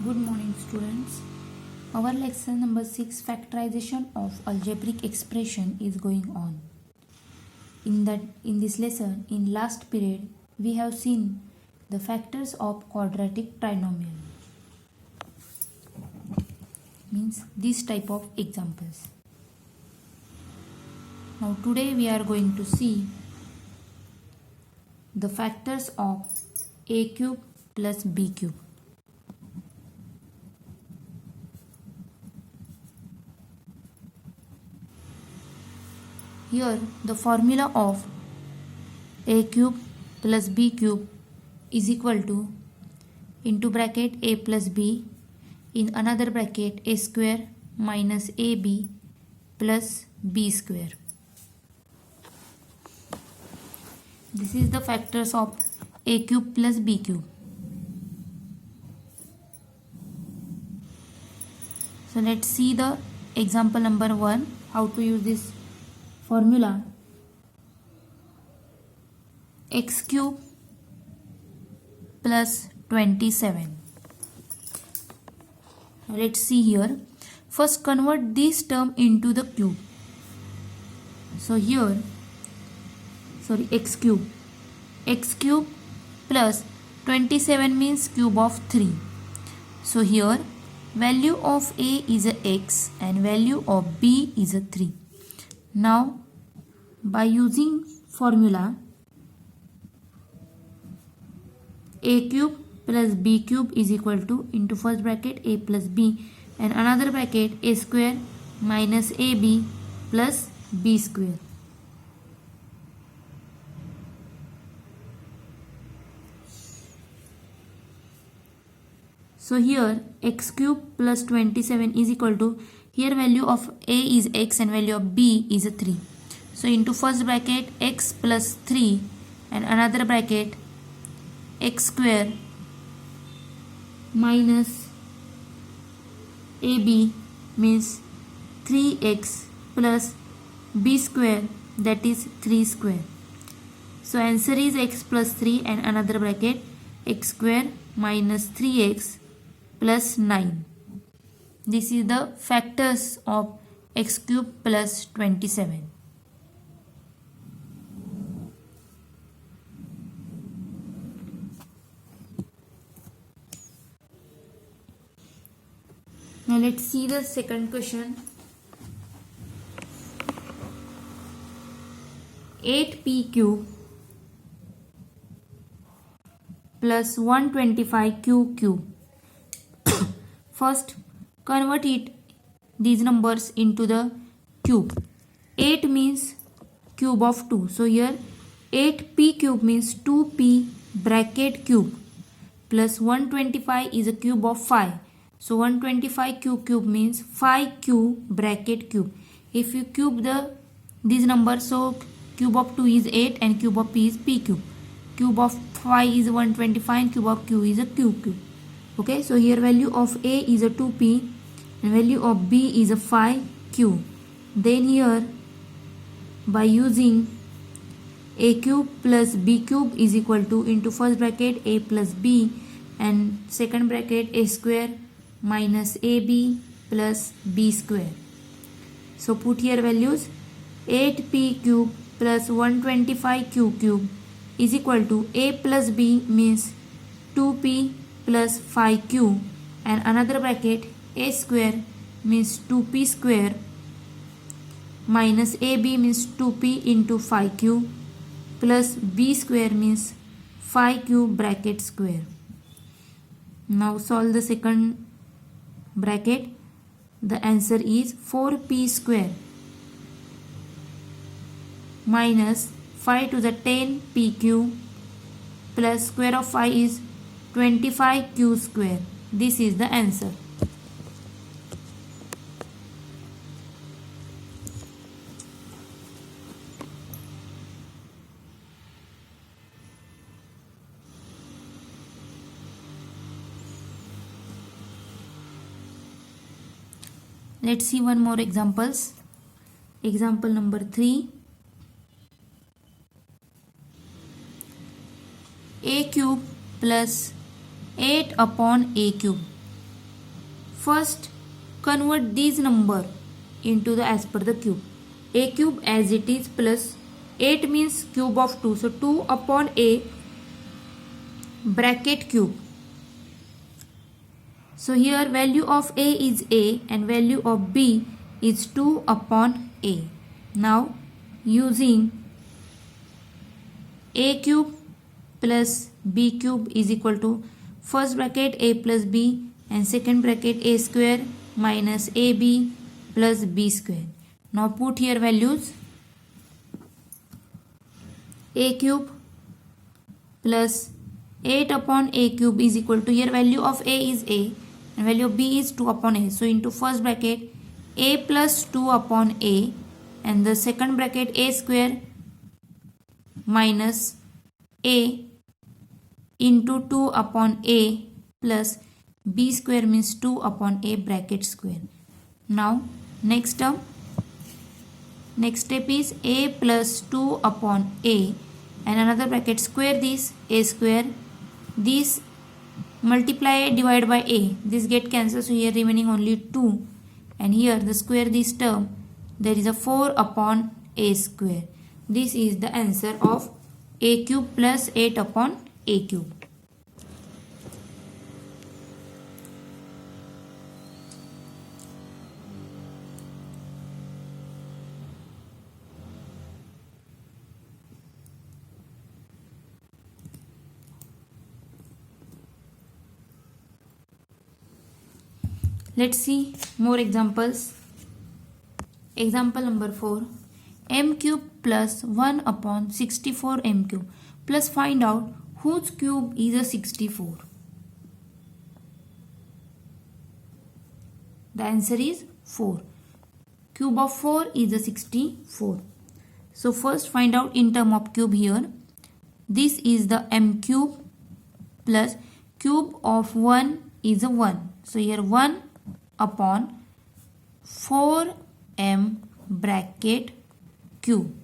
Good morning, students. Our lesson number 6, factorization of algebraic expression, is going on. In this lesson, in last period, we have seen the factors of quadratic trinomial. Means this type of examples. Now today we are going to see the factors of a cube plus b cube. Here the formula of a cube plus b cube is equal to into bracket a plus b in another bracket a square minus ab plus b square. This is the factors of a cube plus b cube. So let's see the example number 1, how to use this formula. X cube plus 27. Let's see here. First convert this term into the cube. So here, x cube plus 27 means cube of 3. So here value of a is a x and value of b is a 3. Now by using formula a cube plus b cube is equal to into first bracket a plus b and another bracket a square minus ab plus b square. So here x cube plus 27 is equal to, here value of a is x and value of b is a 3. So into first bracket x plus 3 and another bracket x square minus ab means 3x plus b square, that is 3 square. So answer is x plus 3 and another bracket x square minus 3x plus 9. This is the factors of x cube plus 27. Now let's see the second question. 8p cube plus 125q cube. First convert these numbers into the cube. 8 means cube of 2. So here 8p cube means 2p bracket cube plus 125 is a cube of 5. So 125 cube means 5q bracket cube. If you cube these numbers, so cube of 2 is 8 and cube of p is p cube. Cube of 5 is 125 and cube of q is a q cube. Okay, so here value of a is a 2p and value of b is a 5q. Then here by using a cube plus b cube is equal to into first bracket a plus b and second bracket a square minus ab plus b square. So put here values 8p cube plus 125q cube is equal to a plus b means 2p plus 5q and another bracket a square means 2p square minus ab means 2p into 5q plus b square means 5q bracket square. Now solve the second bracket. The answer is 4p square minus 5 to the 10pq plus square of 5 is 25q square. This is the answer. Let's see one more examples. Example number 3. A cube plus 8 upon a cube. First, convert these number into the as per the cube. A cube as it is plus 8 means cube of 2. So 2 upon A bracket cube. So here value of A is A and value of B is 2 upon A. Now using A cube plus B cube is equal to first bracket A plus B and second bracket A square minus AB plus B square. Now put here values. A cube plus 8 upon A cube is equal to, here value of A is A and value of B is 2 upon A. So into first bracket A plus 2 upon A and the second bracket A square minus A into 2 upon A plus B square means 2 upon A bracket square. Now next term, next step is A plus 2 upon A and another bracket square this A square, this multiply divide by A, this get cancelled, so here remaining only 2 and here the square this term, there is a 4 upon A square. This is the answer of A cube plus 8 upon A cube. Let's see more examples. Example number 4. M cube plus 1 upon 64 M cube plus find out whose cube is a 64. The answer is 4. Cube of 4 is a 64. So first find out in term of cube here. This is the M cube plus cube of 1 is a 1. So here 1 upon 4m bracket cube,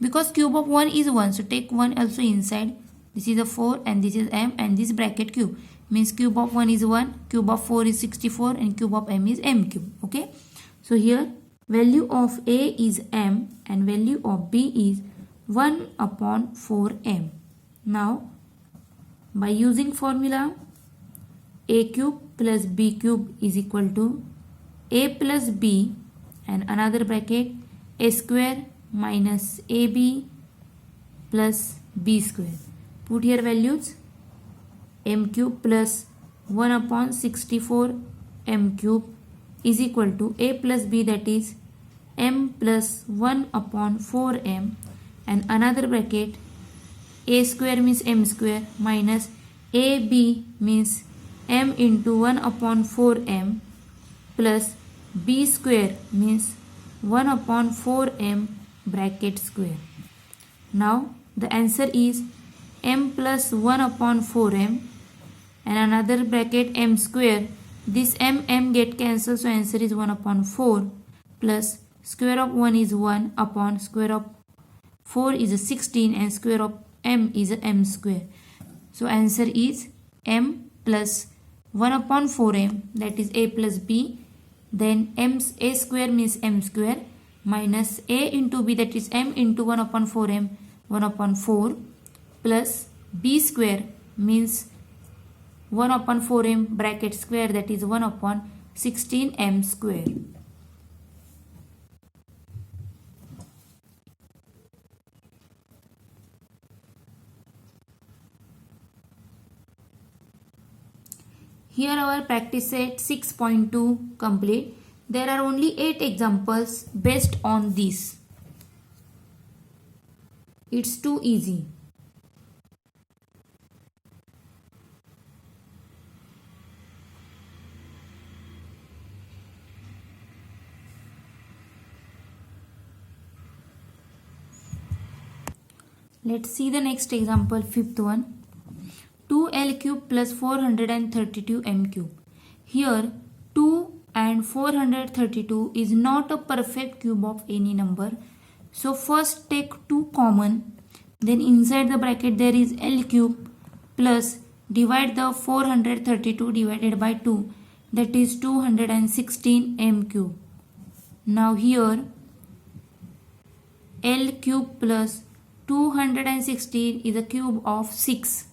because cube of 1 is 1, so take 1 also inside. This is a 4 and this is m and this bracket cube means cube of 1 is 1, cube of 4 is 64 and cube of m is m cube. Okay, so here value of A is m and value of B is 1 upon 4m. Now by using formula, A cube plus B cube is equal to A plus B and another bracket A square minus AB plus B square. Put here values. M cube plus 1 upon 64 M cube is equal to A plus B, that is M plus 1 upon 4M and another bracket A square means M square minus AB means M into 1 upon 4M plus B square means 1 upon 4M bracket square. Now the answer is M plus 1 upon 4M and another bracket M square. This M get cancelled, so answer is 1 upon 4 plus square of 1 is 1 upon square of 4 is a 16 and square of M is a M square. So answer is M plus 1 upon 4M, that is A plus B, then A square means M square minus A into B, that is M into 1 upon 4M, 1 upon 4 plus B square means 1 upon 4M bracket square, that is 1 upon 16M square. Here our practice set 6.2 complete. There are only 8 examples based on this. It's too easy. Let's see the next example, fifth one. 2L cube plus 432 M cube. Here 2 and 432 is not a perfect cube of any number. So first take 2 common, then inside the bracket there is L cube plus divide the 432 divided by 2 that is 216 m cube. Now here L cube plus 216 is a cube of 6.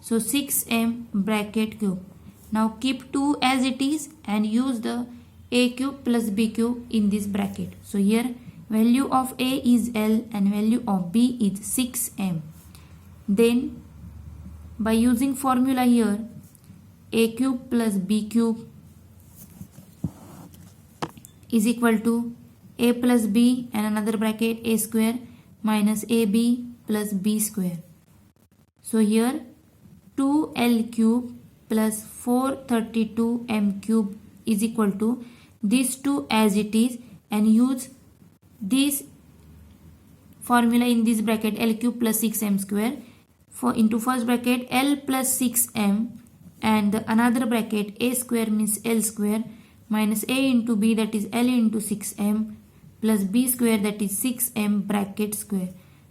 So 6m bracket cube. Now keep 2 as it is and use the a cube plus b cube in this bracket. So here value of a is L and value of b is 6m. Then by using formula here, a cube plus b cube is equal to a plus b and another bracket a square minus ab plus b square. So here 2l cube plus 432m cube is equal to these two as it is, and use this formula in this bracket L cube plus 6m square for into first bracket L plus 6m and the another bracket a square means L square minus a into b that is L into 6m plus b square that is 6m bracket square.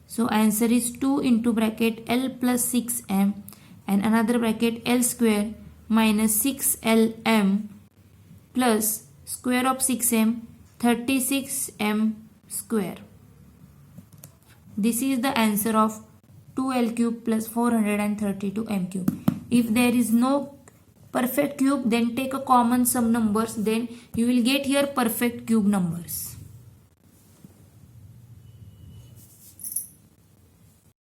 So answer is 2 into bracket L plus 6m and another bracket L square minus 6lm plus square of 6m 36m square. This is the answer of 2l cube plus 432m cube. If there is no perfect cube, then take a common sum numbers, then you will get here perfect cube numbers.